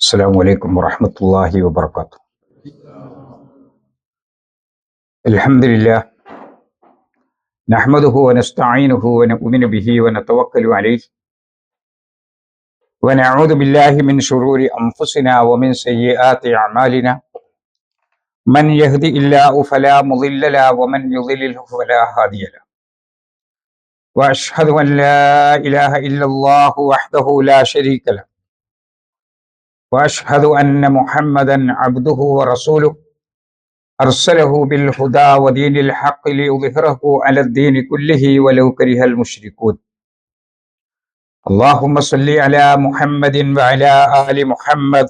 السلام عليكم ورحمة الله وبركاته. الحمد لله نحمده ونستعينه ونؤمن به ونتوكل عليه ونعوذ بالله من شرور أنفسنا ومن سيئات أعمالنا من يهدي الله فلا مضل له ومن يضلله فلا هادي له وأشهد أن لا إله إلا الله وحده لا شريك له وأشهد أن محمدا عبده ورسوله أرسله بالهدى ودين الحق ليظهره على الدين كله ولو كره المشركون. اللهم صل على محمد وعلى آل محمد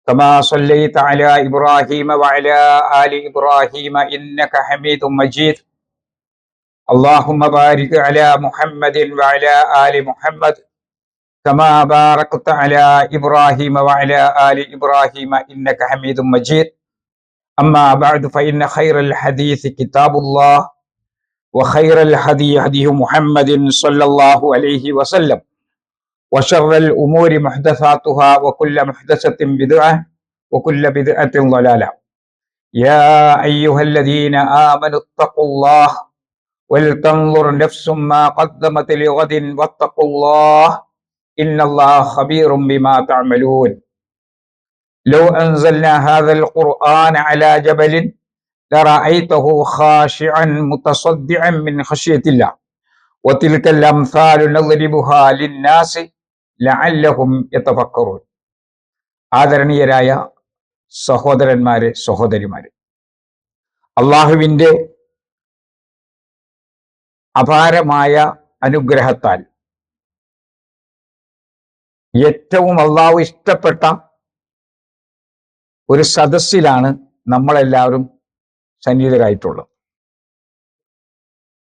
كما صليت على إبراهيم وعلى آل إبراهيم إنك حميد مجيد. اللهم بارك على محمد وعلى آل محمد كما باركت على إبراهيم وعلى آل إبراهيم إنك حميد مجيد. أما بعد فإن خير الحديث كتاب الله وخير الهدي هدي محمد صلى الله عليه وسلم وشر الأمور محدثاتها وكل محدثة بدعة وكل بدعة ضلالة. يا أيها الذين آمنوا اتقوا الله ولتنظر نفس ما قدمت لغد واتقوا الله إن الله خبير بما تعملون. لو أنزلنا هذا القرآن على جبل لرأيته خاشعا متصدعا من خشية الله وتلك الأمثال نضربها للناس لعلهم يتفكرون. ആദരണീയരായ സഹോദരന്മാരെ സഹോദരിമാരെ, അള്ളാഹുവിൻ്റെ അപാരമായ അനുഗ്രഹത്താൽ ഏറ്റവും അള്ളാഹു ഇഷ്ടപ്പെട്ട ഒരു സദസ്സിലാണ് നമ്മളെല്ലാവരും സന്നിഹിതരായിട്ടുള്ളത്.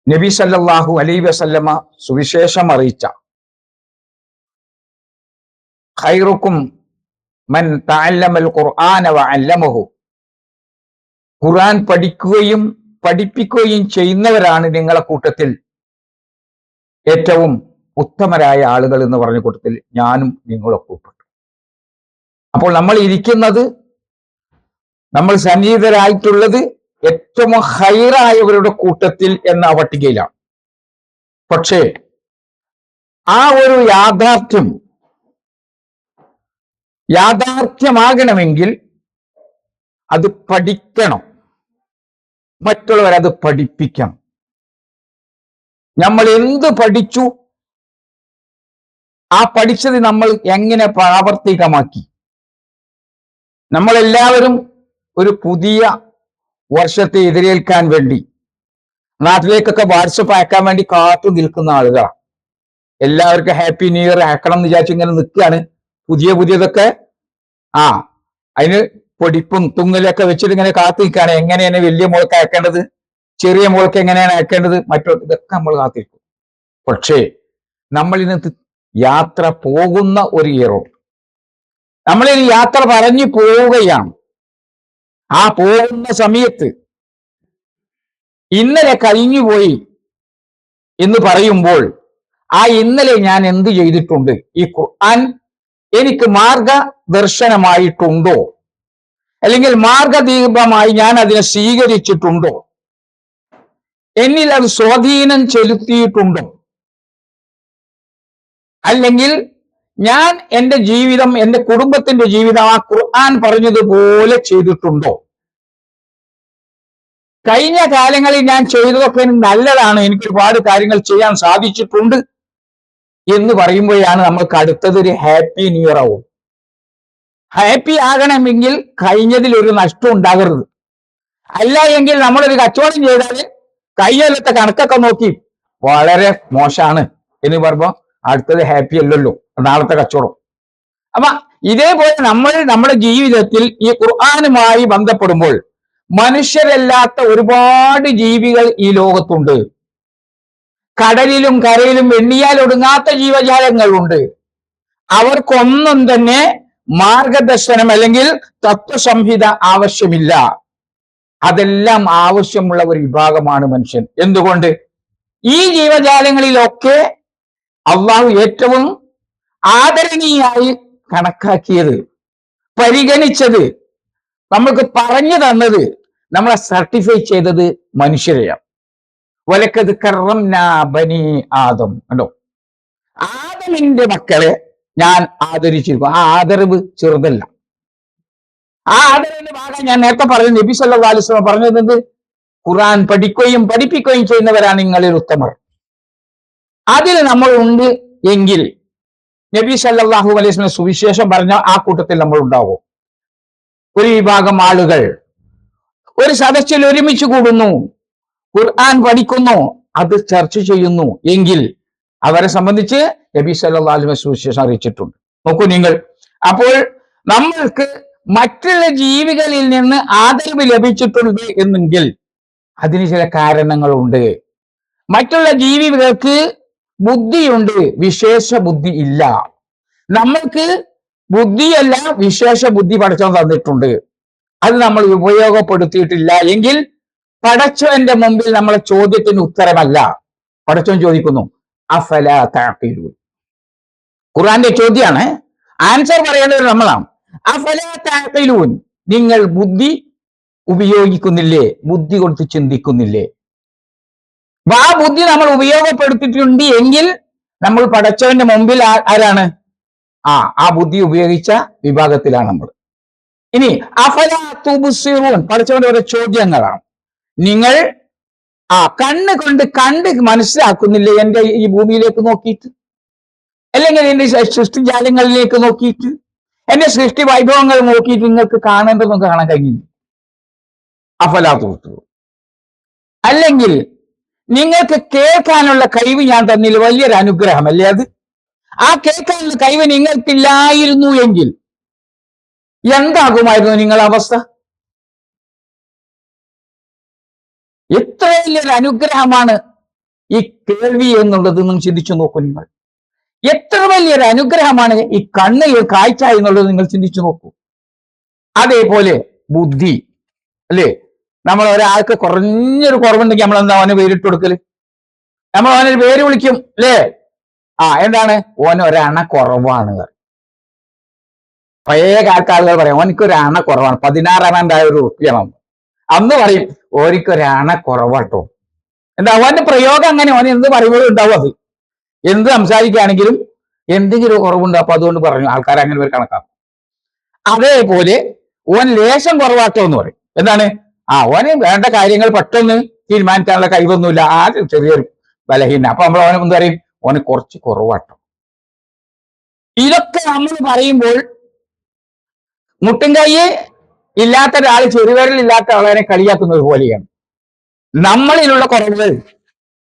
നബി സല്ലല്ലാഹു അലൈഹി വസല്ലമ സുവിശേഷം അറിയിച്ച ഖൈറുക്കും മൻ തഅല്ലമൽ ഖുർആന വഅല്ലമഹു, ഖുർആൻ പഠിക്കുകയും പഠിപ്പിക്കുകയും ചെയ്യുന്നവരാണ് നിങ്ങളെ കൂട്ടത്തിൽ ഏറ്റവും ഉത്തമരായ ആളുകൾ എന്ന് പറഞ്ഞ കൂട്ടത്തിൽ ഞാനും നിങ്ങളൊക്കെ ഉൾപ്പെട്ടു. അപ്പോൾ നമ്മൾ ഇരിക്കുന്നത്, നമ്മൾ സന്നിഹിതരായിട്ടുള്ളത് ഏറ്റവും ഹൈറായവരുടെ കൂട്ടത്തിൽ എന്ന പട്ടികയിലാണ്. പക്ഷേ ആ ഒരു യാഥാർത്ഥ്യമാകണമെങ്കിൽ അത് പഠിക്കണം, മറ്റുള്ളവരത് പഠിപ്പിക്കണം. നമ്മൾ എന്ത് പഠിച്ചു, ആ പഠിച്ചത് നമ്മൾ എങ്ങനെ പ്രാവർത്തികമാക്കി. നമ്മളെല്ലാവരും ഒരു പുതിയ വർഷത്തെ എതിരേൽക്കാൻ വേണ്ടി നാട്ടിലേക്കൊക്കെ വാട്സപ്പ് അയക്കാൻ വേണ്ടി കാത്തു നിൽക്കുന്ന ആളുകളാണ്. എല്ലാവർക്കും ഹാപ്പി ന്യൂ ഇയർ അയക്കണം എന്ന് വിചാരിച്ചു ഇങ്ങനെ നിൽക്കുകയാണ്. പുതിയതൊക്കെ അതിന് പൊടിപ്പും തുങ്ങലൊക്കെ വെച്ചിട്ട് ഇങ്ങനെ കാത്തു നിൽക്കുകയാണ്. എങ്ങനെയാണ് വലിയ മോൾക്ക് അയക്കേണ്ടത്, ചെറിയ മോൾക്ക് എങ്ങനെയാണ് അയക്കേണ്ടത്, ഇതൊക്കെ നമ്മൾ കാത്തിരിക്കും. പക്ഷേ നമ്മൾ ഇന്നത്തെ യാത്ര പോകുന്ന ഒരു ഇയറോ, നമ്മളിനി യാത്ര പറഞ്ഞു പോവുകയാണ്. ആ പോകുന്ന സമയത്ത് ഇന്നലെ കഴിഞ്ഞുപോയി എന്ന് പറയുമ്പോൾ ആ ഇന്നലെ ഞാൻ എന്ത് ചെയ്തിട്ടുണ്ട്, ഈ ഖുർആൻ എനിക്ക് മാർഗദർശനമായിട്ടുണ്ടോ, അല്ലെങ്കിൽ മാർഗദീപമായി ഞാൻ അതിനെ സ്വീകരിച്ചിട്ടുണ്ടോ, എന്നിൽ അത് സ്വാധീനം ചെലുത്തിയിട്ടുണ്ടോ, അല്ലെങ്കിൽ ഞാൻ എൻ്റെ ജീവിതം, എൻ്റെ കുടുംബത്തിന്റെ ജീവിതം ആ ഖുർആൻ പറഞ്ഞതുപോലെ ചെയ്തിട്ടുണ്ടോ. കഴിഞ്ഞ കാലങ്ങളിൽ ഞാൻ ചെയ്തതൊക്കെ നല്ലതാണ്, എനിക്ക് ഒരുപാട് കാര്യങ്ങൾ ചെയ്യാൻ സാധിച്ചിട്ടുണ്ട് എന്ന് പറയുമ്പോഴാണ് നമ്മൾക്ക് അടുത്തത് ഒരു ഹാപ്പി ന്യൂ ഇയർ ആവും. ഹാപ്പി ആകണമെങ്കിൽ കഴിഞ്ഞതിൽ ഒരു നഷ്ടം ഉണ്ടാകരുത്. അല്ല എങ്കിൽ നമ്മളൊരു കച്ചവടം ചെയ്താൽ കഴിഞ്ഞ കണക്കൊക്കെ നോക്കി വളരെ മോശമാണ് എന്ന് പറയുമ്പോൾ അടുത്തത് ഹാപ്പി അല്ലല്ലോ, നാളത്തെ കച്ചവടം. അപ്പൊ ഇതേപോലെ നമ്മൾ നമ്മുടെ ജീവിതത്തിൽ ഈ ഖുർആനുമായി ബന്ധപ്പെടുമ്പോൾ മനുഷ്യരല്ലാത്ത ഒരുപാട് ജീവികൾ ഈ ലോകത്തുണ്ട്. കടലിലും കരയിലും എണ്ണിയാൽ ഒടുങ്ങാത്ത ജീവജാലങ്ങളുണ്ട്. അവർക്കൊന്നും തന്നെ മാർഗദർശനം അല്ലെങ്കിൽ തത്വസംഹിത ആവശ്യമില്ല. അതെല്ലാം ആവശ്യമുള്ള ഒരു വിഭാഗമാണ് മനുഷ്യൻ. എന്തുകൊണ്ട്? ഈ ജീവജാലങ്ങളിലൊക്കെ അള്ളാഹു ഏറ്റവും ആദരണീയായി കണക്കാക്കിയത് പരിഗണിച്ചത്, നമ്മൾക്ക് പറഞ്ഞു തന്നത്, നമ്മളെ സർട്ടിഫൈ ചെയ്തത് മനുഷ്യരെയാണ്. വലക്കത് കറംനാ ബനി ആദം. കണ്ടോ, ആദമിന്റെ മക്കളെ ഞാൻ ആദരിച്ചിരിക്കും. ആ ആദരവ് ചെറുതല്ല. ആ ആദരവിന്റെ ഭാഗം ഞാൻ നേരത്തെ പറഞ്ഞു. നബി സല്ലല്ലാഹു അലൈഹി വസല്ലം പറഞ്ഞത് ഖുർആൻ പഠിക്കുകയും പഠിപ്പിക്കുകയും ചെയ്യുന്നവരാണ് നിങ്ങളിൽ ഉത്തമർ. അതിൽ നമ്മൾ ഉണ്ട് എങ്കിൽ നബി സല്ലല്ലാഹു അലൈഹി വസല്ലം സുവിശേഷം പറഞ്ഞ ആ കൂട്ടത്തിൽ നമ്മൾ ഉണ്ടാവും. ഒരു വിഭാഗം ആളുകൾ ഒരു സദസ്സിൽ ഒരുമിച്ച് കൂടുന്നു, ഖുർആൻ പഠിക്കുന്നു, അത് ചർച്ച ചെയ്യുന്നു എങ്കിൽ അവരെ സംബന്ധിച്ച് നബി സല്ലല്ലാഹു അലൈഹി വസല്ലം സുവിശേഷം അറിയിച്ചിട്ടുണ്ട്. നോക്കൂ നിങ്ങൾ. അപ്പോൾ നമ്മൾക്ക് മറ്റുള്ള ജീവികളിൽ നിന്ന് ആദരവ് ലഭിച്ചിട്ടുണ്ട് എന്നെങ്കിൽ അതിന് ചില കാരണങ്ങളുണ്ട്. മറ്റുള്ള ജീവികൾക്ക് ബുദ്ധിയുണ്ട്, വിശേഷ ബുദ്ധി ഇല്ല. നമ്മൾക്ക് ബുദ്ധിയല്ല, വിശേഷ ബുദ്ധി പടച്ചവൻ തന്നിട്ടുണ്ട്. അത് നമ്മൾ ഉപയോഗപ്പെടുത്തിയിട്ടില്ല എങ്കിൽ പടച്ചവന്റെ മുമ്പിൽ നമ്മളെ ചോദ്യത്തിന് ഉത്തരമല്ല. പടച്ചവൻ ചോദിക്കുന്നു അഫലാ തഅഖിലൂൻ. ഖുർആന്റെ ചോദ്യമാണ്, ആൻസർ പറയേണ്ടത് നമ്മളാണ്. അഫലാ തഅഖിലൂൻ, നിങ്ങൾ ബുദ്ധി ഉപയോഗിക്കുന്നില്ലേ, ബുദ്ധി കൊടുത്ത് ചിന്തിക്കുന്നില്ലേ? ആ ബുദ്ധി നമ്മൾ ഉപയോഗപ്പെടുത്തിയിട്ടുണ്ട് എങ്കിൽ നമ്മൾ പടച്ചവന്റെ മുമ്പിൽ ആരാണ്? ആ ബുദ്ധി ഉപയോഗിച്ച വിഭാഗത്തിലാണ് നമ്മൾ. ഇനി അഫലാ തുബ്സിറൂൻ, പടച്ചവന്റെ ഓരോ ചോദ്യങ്ങളാണ്. നിങ്ങൾ കണ്ണ് കൊണ്ട് കണ്ട് മനസ്സിലാക്കുന്നില്ലേ എന്റെ ഈ ഭൂമിയിലേക്ക് നോക്കിയിട്ട്, അല്ലെങ്കിൽ എന്റെ സൃഷ്ടിജാലങ്ങളിലേക്ക് നോക്കിയിട്ട്, എന്റെ സൃഷ്ടി വൈഭവങ്ങൾ നോക്കിയിട്ട് നിങ്ങൾക്ക് കാണേണ്ടതൊന്നും കാണാൻ കഴിഞ്ഞില്ല. അഫലാ തുബ്സിറൂൻ. അല്ലെങ്കിൽ നിങ്ങൾക്ക് കേൾക്കാനുള്ള കഴിവ് ഞാൻ തന്നില്ല, വലിയൊരു അനുഗ്രഹമല്ലേ അത്? ആ കേൾക്കാനുള്ള കഴിവ് നിങ്ങൾക്കില്ലായിരുന്നു എങ്കിൽ എന്താകുമായിരുന്നു നിങ്ങളുടെ അവസ്ഥ? എത്ര വലിയൊരു അനുഗ്രഹമാണ് ഈ കേൾവി എന്നുള്ളത് നിങ്ങൾ ചിന്തിച്ചു നോക്കൂ. നിങ്ങൾ എത്ര വലിയൊരു അനുഗ്രഹമാണ് ഈ കണ്ണ് കാഴ്ച എന്നുള്ളത് നിങ്ങൾ ചിന്തിച്ചു നോക്കൂ. അതേപോലെ ബുദ്ധി അല്ലേ? നമ്മൾ ഒരാൾക്ക് കുറഞ്ഞൊരു കുറവുണ്ടെങ്കിൽ നമ്മൾ എന്താ അവന് പേരിട്ട് കൊടുക്കല്? നമ്മൾ അവനൊരു പേര് വിളിക്കും അല്ലേ? എന്താണ്? ഓന് ഒരണ കുറവാണ്. പഴയ കാലത്ത് ആളുകൾ പറയാം ഓനിക്കൊരു അണ കുറവാണ്, 16 ഒരു റുപ്യാണ്. അന്ന് പറയും ഓനിക്കൊരു അണ കുറവാട്ടോ. എന്താ അവന്റെ പ്രയോഗം അങ്ങനെ, ഓന് എന്ത് പറയുമ്പോഴും ഉണ്ടാവും. അത് എന്ത് സംസാരിക്കുകയാണെങ്കിലും എന്തെങ്കിലും കുറവുണ്ട്, അപ്പൊ അതുകൊണ്ട് പറഞ്ഞു ആൾക്കാർ അങ്ങനെ ഒരു കണക്കാക്കും. അതേപോലെ ഓൻ ലേശം കുറവാട്ടോ എന്ന് പറയും. എന്താണ്? ഓന് വേണ്ട കാര്യങ്ങൾ പെട്ടെന്ന് തീരുമാനിക്കാനുള്ള കഴിവൊന്നുമില്ല, ആ ചെറിയൊരു ബലഹീന. അപ്പൊ നമ്മൾ ഓനെ എന്ത് പറയും? ഓന് കുറച്ച് കുറവാട്ടോ. ഇതൊക്കെ നമ്മൾ പറയുമ്പോൾ മുട്ടും കൈ ഇല്ലാത്ത ഒരാൾ, ചെറുവിരലില്ലാത്ത ആളെ കളിയാക്കുന്നത് പോലെയാണ്. നമ്മളിലുള്ള കുറവുകൾ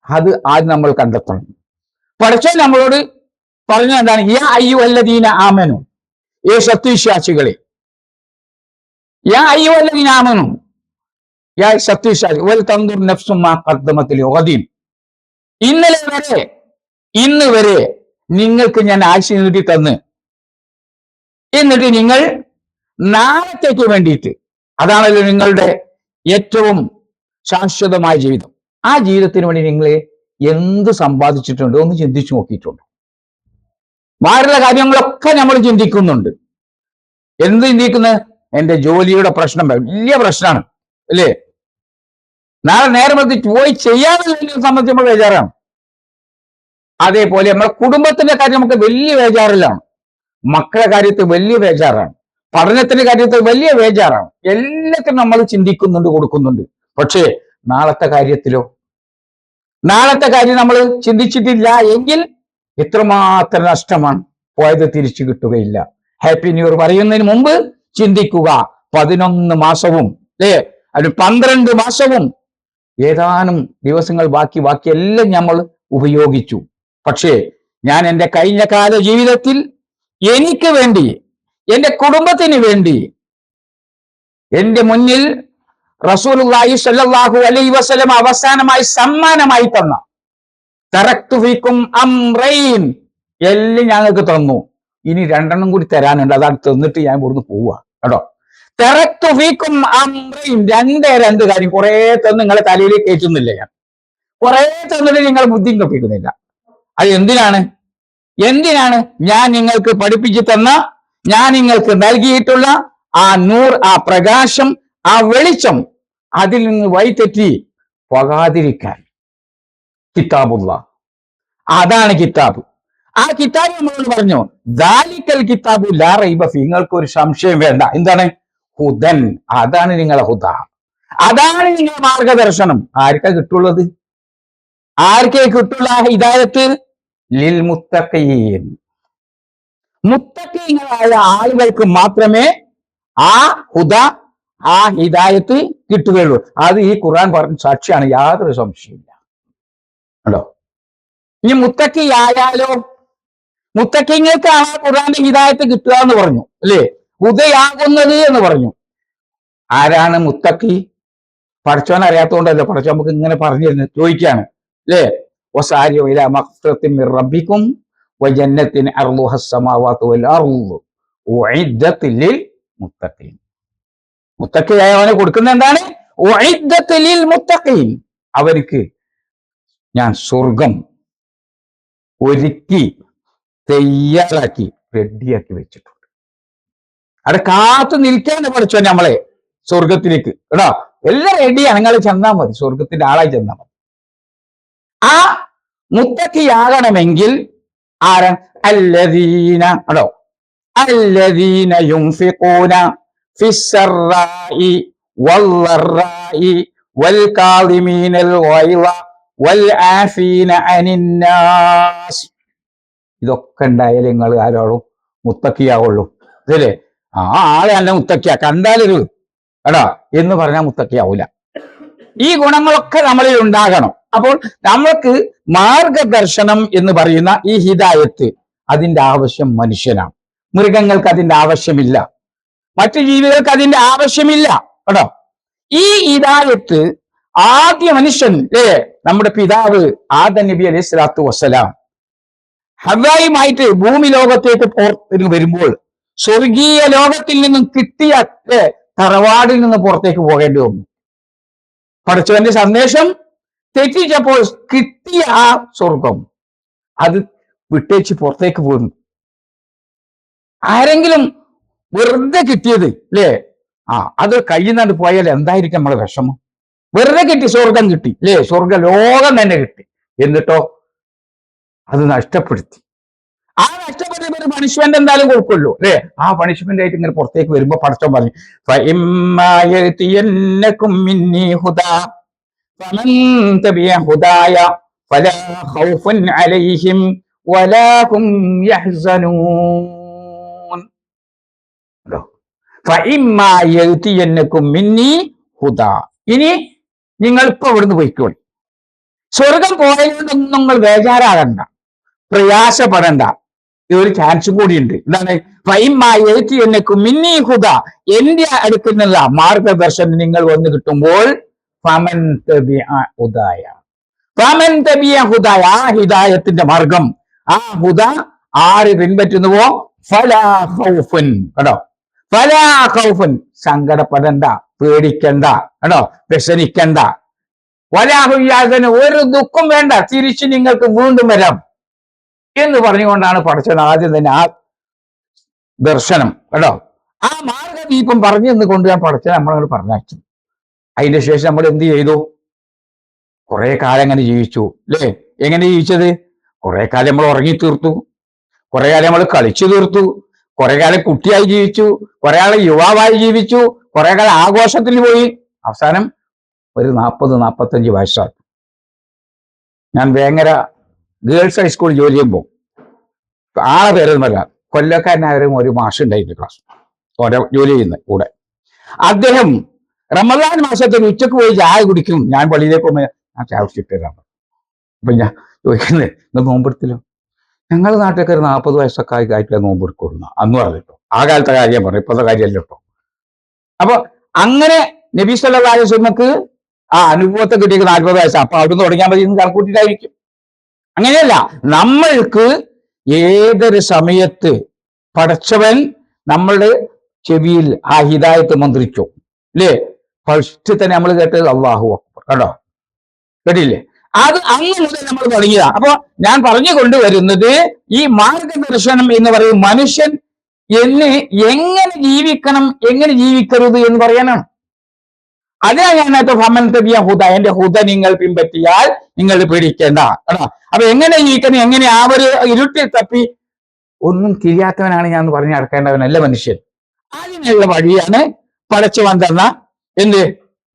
അത് ആദ്യം നമ്മൾ കണ്ടെത്തണം. പടച്ചോൻ നമ്മളോട് പറഞ്ഞ എന്താണ്? യാ അയ്യുഹല്ലദീന ആമനു, ഏ സത്യവിശ്വാസികളെ, യാ അയ്യുഹല്ലദീന ആമനു, യാ സത്യവിശ്വാസി, വൽ തൻദുർ നഫ്സും മാ ഖദ്ദമത് ലിഗദിൻ. ഇന്ന് വരെ നിങ്ങൾക്ക് ഞാൻ ആയുസ്സ് നീട്ടി തന്ന്, എന്നിട്ട് നിങ്ങൾ നാളത്തേക്ക് വേണ്ടിയിട്ട്, അതാണല്ലോ നിങ്ങളുടെ ഏറ്റവും ശാശ്വതമായ ജീവിതം, ആ ജീവിതത്തിന് വേണ്ടി നിങ്ങൾ എന്ത് സമ്പാദിച്ചിട്ടുണ്ട് ഒന്ന് ചിന്തിച്ചു നോക്കിയിട്ടുണ്ട്? വേറുള്ള കാര്യങ്ങളൊക്കെ നമ്മൾ ചിന്തിക്കുന്നുണ്ട്. എന്ത് ചിന്തിക്കുന്നത്? എന്റെ ജോലിയുടെ പ്രശ്നം വലിയ പ്രശ്നമാണ് അല്ലേ? നാളെ നേരെ പോയി ചെയ്യാനുള്ള സംബന്ധിച്ച് നമ്മൾ ബേജാറാണ്. അതേപോലെ നമ്മുടെ കുടുംബത്തിന്റെ കാര്യം നമുക്ക് വലിയ ബേജാറിലാണ്, മക്കളുടെ കാര്യത്തിൽ വലിയ ബേജാറാണ്, പഠനത്തിന്റെ കാര്യത്തിൽ വലിയ ബേജാറാണ്. എല്ലാത്തിനും നമ്മൾ ചിന്തിക്കുന്നുണ്ട്, കൊടുക്കുന്നുണ്ട്. പക്ഷേ നാളത്തെ കാര്യത്തിലോ? നാളത്തെ കാര്യം നമ്മൾ ചിന്തിച്ചിട്ടില്ല എങ്കിൽ എത്രമാത്രം നഷ്ടമാണ്. പോയത് തിരിച്ചു കിട്ടുകയില്ല. ഹാപ്പി ന്യൂ ഇയർ പറയുന്നതിന് മുമ്പ് ചിന്തിക്കുക. 11 മാസവും അല്ലേ, അത് 12 മാസവും ഏതാനും ദിവസങ്ങൾ ബാക്കി എല്ലാം നമ്മൾ ഉപയോഗിച്ചു. പക്ഷേ ഞാൻ എൻ്റെ കഴിഞ്ഞ കാല ജീവിതത്തിൽ എനിക്ക് വേണ്ടി, എൻ്റെ കുടുംബത്തിന് വേണ്ടി, എൻ്റെ മുന്നിൽ റസൂലുള്ളാഹി സ്വല്ലല്ലാഹു അലൈഹി വസല്ലം അവസാനമായി സമ്മാനമായി തന്ന തറക്തു ഫീക്കും അംറൈൻ എല്ലാം ഞങ്ങൾക്ക് തന്നു. ഇനി 2 കൂടി തരാനുണ്ട്, അതാണ് തന്നിട്ട് ഞാൻ ഇവിടുന്ന് പോവുക കേട്ടോ. തറക്തു ഫീക്കും അംറൈൻ, 2 കാര്യം കുറെ തന്ന് നിങ്ങളെ തലയിലേക്ക് കയറ്റുന്നില്ല. ഞാൻ കുറെ തന്നിട്ട് നിങ്ങൾ ബുദ്ധിയും കപ്പിക്കുന്നില്ല. അത് എന്തിനാണ്? ഞാൻ നിങ്ങൾക്ക് പഠിപ്പിച്ചു തന്ന ഞാൻ നിങ്ങൾക്ക് നൽകിയിട്ടുള്ള ആ നൂർ, ആ പ്രകാശം, ആ വെളിച്ചം, അതിൽ നിന്ന് വഴിതെറ്റി പോകാതിരിക്കാൻ കിതാബുള്ള, അതാണ് കിതാബ്. ആ കിതാബ് നമ്മളോട് പറഞ്ഞു, ദാലിക്കൽ കിതാബു ലാ റൈബ ഫീ, നിങ്ങൾക്ക് ഒരു സംശയം വേണ്ട. എന്താണ്? ഹുദൻ, അതാണ് നിങ്ങളെ ഹുദ, അതാണ് നിങ്ങളെ മാർഗദർശനം. ആർക്കാ കിട്ടുള്ളത്? ആർക്കേ കിട്ടുള്ള ഹിദായത്ത്? ലിൽ മുത്തഖീൻ, മുത്തഖീങ്ങളായ ആളുകൾക്ക് മാത്രമേ ആ ഹുദ, ആ ഹിദായത്ത് കിട്ടുകയുള്ളൂ. അത് ഈ ഖുർആൻ പറഞ്ഞ സാക്ഷിയാണ്, യാതൊരു സംശയമില്ല. ഉണ്ടോ? ഇനി മുത്തഖി ആയാലോ, മുത്തഖീങ്ങൾക്ക് ആ ഖുർആന്റെ ഹിദായത്ത് കിട്ടുക എന്ന് പറഞ്ഞു അല്ലേ, ഹുദയാകുന്നത് എന്ന് പറഞ്ഞു. ആരാണ് മുത്തഖി? പഠിച്ചവൻ അറിയാത്തതുകൊണ്ടല്ലോ പഠിച്ചവൻ നമുക്ക് ഇങ്ങനെ പറഞ്ഞു തരുന്നത്, ചോദിക്കുകയാണ് അല്ലേ. വസാരിഉ ഇലാ മഗ്ഫിറത്തിൻ മിർ റബ്ബിക്കും വജന്നത്തിൻ അർളുഹ അസ്സമാവാതു വൽ അർളു ഉഇദ്ദത് ലിൽ മുത്തഖീൻ. മുത്തഖിയായവന് കൊടുക്കുന്ന എന്താണ്? ഉഇദ്ദത് ലിൽ മുത്തഖീൻ, അവർക്ക് ഞാൻ സ്വർഗം ഒരുക്കി തയ്യാറാക്കി റെഡിയാക്കി വെച്ചിട്ടുണ്ട്. അവിടെ കാത്തു നിൽക്കാന്ന് പഠിച്ചോ നമ്മളെ സ്വർഗത്തിലേക്ക്. കേട്ടോ, എല്ലാം റെഡിയാണ്, നിങ്ങൾ ചെന്നാൽ മതി, സ്വർഗത്തിന്റെ ആളായി ചെന്നാൽ മതി. ആ മുത്തഖിയാകണമെങ്കിൽ ആരാ? അല്ലദീന, കേട്ടോ, അല്ലദീന യുൻഫിഖൂന ഫിസ്സറാഇ വല്ലറാഇ വൽ കാളിമീനൽ ഗൈള വൽ ആഫീന അനിന്നാസ്. ഇതൊക്കെ ഉണ്ടായാലും നിങ്ങൾ ആരോളും മുത്തക്കിയാവുള്ളൂ, അല്ലേ? ആ ആളെ അല്ല മുത്തക്കിയ, കണ്ടാലൊരു എടാ എന്ന് പറഞ്ഞാൽ മുത്തക്കിയാവൂല. ഈ ഗുണങ്ങളൊക്കെ നമ്മളിൽ ഉണ്ടാകണം. അപ്പോൾ നമ്മൾക്ക് മാർഗദർശനം എന്ന് പറയുന്ന ഈ ഹിദായത്ത്, അതിന്റെ ആവശ്യം മനുഷ്യനാണ്. മൃഗങ്ങൾക്ക് അതിന്റെ ആവശ്യമില്ല, മറ്റു ജീവികൾക്ക് അതിന്റെ ആവശ്യമില്ല. കേട്ടോ, ഈ ഹിദായത്ത് ആദ്യ മനുഷ്യൻ നമ്മുടെ പിതാവ് ആദം നബി അലൈഹി സ്വലാത്തു വസ്സലാം ഹവ്വായുമായിട്ട് ഭൂമി ലോകത്തേക്ക് വരുമ്പോൾ സ്വർഗീയ ലോകത്തിൽ നിന്നും കിട്ടിയ തറവാടിൽ നിന്ന് പുറത്തേക്ക് പോകേണ്ടി വന്നു. പഠിച്ചവന്റെ സന്ദേശം തെറ്റിച്ചപ്പോൾ കിട്ടിയ ആ സ്വർഗം അത് വിട്ടേച്ച് പുറത്തേക്ക് പോകുന്നു. ആരെങ്കിലും വെറുതെ കിട്ടിയത് അല്ലേ, അത് കയ്യിൽ നിന്നാണ്ട് പോയാൽ എന്തായിരിക്കും നമ്മുടെ വിഷമം? വെറുതെ കിട്ടി, സ്വർഗം കിട്ടി അല്ലേ, സ്വർഗ ലോകം തന്നെ കിട്ടി, എന്നിട്ടോ അത് നഷ്ടപ്പെടുത്തി. ആ നഷ്ടപ്പെട്ട ഒരു പണിഷ്മെന്റ് എന്തായാലും കൊടുക്കുള്ളൂ അല്ലേ. ആ പണിഷ്മെന്റ് ആയിട്ട് ഇങ്ങനെ പുറത്തേക്ക് വരുമ്പോ പടച്ചോൻ പറഞ്ഞു, ഇനി നിങ്ങൾ ഇപ്പൊ ഇവിടുന്ന് പോയിക്കോളി, സ്വർഗം പോയതുകൊണ്ടൊന്നും നിങ്ങൾ ബേജാറാകണ്ട, പ്രയാസപ്പെടണ്ട. ഒരു ചാൻസും കൂടിയുണ്ട്. എന്താണ്? മിന്നി ഹുദ, എന്റെ അടുക്കുന്നുള്ള മാർഗദർശനം നിങ്ങൾ വന്ന് കിട്ടുമ്പോൾ ആ ഹിദായത്തിന്റെ മാർഗം, ആ ഹുദ ആര് പിൻപറ്റുന്നുവോ ഫലാ ഖൗഫുൻ, കേട്ടോ, ഫലാ ഖൗഫുൻ, സങ്കടപ്പെടണ്ട, പേടിക്കണ്ട, കേട്ടോ, വ്യസനിക്കണ്ട, വലാഹുയാസന, ഒരു ദുഃഖം വേണ്ട, തിരിച്ചു നിങ്ങൾക്ക് വീണ്ടും വരാം എന്ന് പറഞ്ഞുകൊണ്ടാണ് പഠിച്ചത് ആദ്യം തന്നെ ആ ദർശനം, കേട്ടോ, ആ മാർഗദീപം പറഞ്ഞു തന്നുകൊണ്ട് ഞാൻ പഠിച്ചത് നമ്മളോട് പറഞ്ഞയച്ചു. അതിന്റെ ശേഷം നമ്മൾ എന്ത് ചെയ്തു? കുറെ കാലം അങ്ങനെ ജീവിച്ചു അല്ലേ. എങ്ങനെ ജീവിച്ചത്? കുറെ കാലം നമ്മൾ ഉറങ്ങി തീർത്തു, കുറെ കാലം നമ്മൾ കളിച്ചു തീർത്തു, കുറെ കാലം കുട്ടിയായി ജീവിച്ചു, കുറെ കാലം യുവാവായി ജീവിച്ചു, കുറെ കാലം ആഘോഷത്തിൽ പോയി. അവസാനം ഒരു 40-45 വയസ്സായി. ഞാൻ വേങ്ങര ഗേൾസ് ഹൈസ്കൂളിൽ ജോലി ചെയ്യുമ്പോൾ ആളെ പേരൊന്നും പറയാം, കൊല്ലക്കാരനായാലും ഒരു മാഷ് ഉണ്ടായിരുന്നു ക്ലാസ് ഓരോ ജോലി ചെയ്യുന്ന കൂടെ. അദ്ദേഹം റമദാൻ മാസത്തിൽ ഉച്ചക്ക് പോയി ചായ കുടിക്കും. ഞാൻ പള്ളിയിലേക്ക് പോകുമ്പോൾ ഞാൻ ചായ കുടിച്ചിട്ട് തരാം. അപ്പൊ ഞാൻ ചോദിക്കുന്നത്, ഇന്ന് നോമ്പെടുത്തില്ലോ? ഞങ്ങളുടെ നാട്ടിലൊക്കെ ഒരു 40 വയസ്സൊക്കെ ആയിട്ടില്ല നോമ്പെടുക്കൊള്ളുന്ന അന്ന് പറഞ്ഞിട്ടോ. ആ കാലത്തെ കാര്യം പറഞ്ഞു, ഇപ്പോഴത്തെ കാര്യമല്ല കേട്ടോ. അപ്പൊ അങ്ങനെ നബി സല്ലല്ലാഹു അലൈഹി വസല്ലമക്ക് ആ അനുഭവത്തെ കിട്ടിയത് 40 വയസ്സ്. അപ്പൊ അവിടുന്ന് തുടങ്ങിയാൽ മതി എന്ന് കണക്കൂട്ടിട്ടായിരിക്കും. അങ്ങനെയല്ല, നമ്മൾക്ക് ഏതൊരു സമയത്ത് പടച്ചവൻ നമ്മളുടെ ചെവിയിൽ ആ ഹിദായത്ത് മന്ത്രിച്ചു അല്ലേ. ഫസ്റ്റ് തന്നെ നമ്മൾ കേട്ടത് അല്ലാഹു അക്ബർ, കേട്ടോ, കേട്ടില്ലേ? അത് അന്ന് മുതൽ നമ്മൾ തുടങ്ങിയതാ. അപ്പൊ ഞാൻ പറഞ്ഞു കൊണ്ടുവരുന്നത്, ഈ മാർഗദർശനം എന്ന് പറയും മനുഷ്യൻ എന്ന് എങ്ങനെ ജീവിക്കണം എങ്ങനെ ജീവിക്കരുത് എന്ന് പറയാനാണ്. അതിനാ ഞാനകത്ത് ഫമൻ തബിയ ഹുദ, എന്റെ ഹുദ നിങ്ങൾ പിൻപറ്റിയാൽ നിങ്ങൾ പേടിക്കേണ്ട കേട്ടോ. അപ്പൊ എങ്ങനെ ജീവിക്കണം, എങ്ങനെ ആ ഒരു ഇരുട്ടിൽ തപ്പി ഒന്നും തിരിയാത്തവനാണ് ഞാൻ പറഞ്ഞ് നടക്കേണ്ടവനല്ല മനുഷ്യൻ. അതിനുള്ള വഴിയാണ് പടച്ചവൻ തന്ന എന്ത്